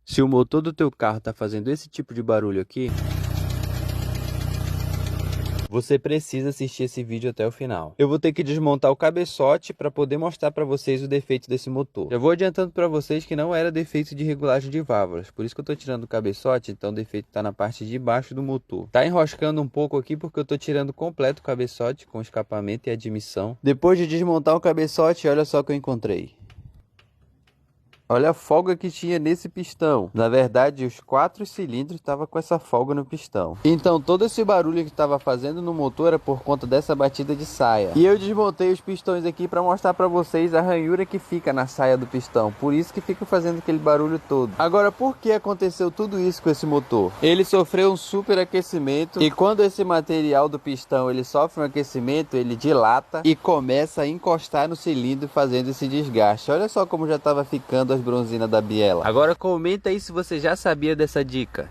Se o motor do teu carro tá fazendo esse tipo de barulho aqui, você precisa assistir esse vídeo até o final. Eu vou ter que desmontar o cabeçote para poder mostrar para vocês o defeito desse motor. Já vou adiantando para vocês que não era defeito de regulagem de válvulas, por isso que eu tô tirando o cabeçote, então o defeito tá na parte de baixo do motor. Tá enroscando um pouco aqui porque eu tô tirando completo o cabeçote com escapamento e admissão. Depois de desmontar o cabeçote, olha só o que eu encontrei. Olha a folga que tinha nesse pistão. Na verdade, os 4 cilindros estavam com essa folga no pistão. Então, todo esse barulho que estava fazendo no motor era por conta dessa batida de saia. E eu desmontei os pistões aqui para mostrar para vocês a ranhura que fica na saia do pistão. Por isso que fica fazendo aquele barulho todo. Agora, por que aconteceu tudo isso com esse motor? Ele sofreu um superaquecimento e quando esse material do pistão ele sofre um aquecimento, ele dilata e começa a encostar no cilindro fazendo esse desgaste. Olha só como já estava ficando as bronzinas da biela. Agora comenta aí se você já sabia dessa dica.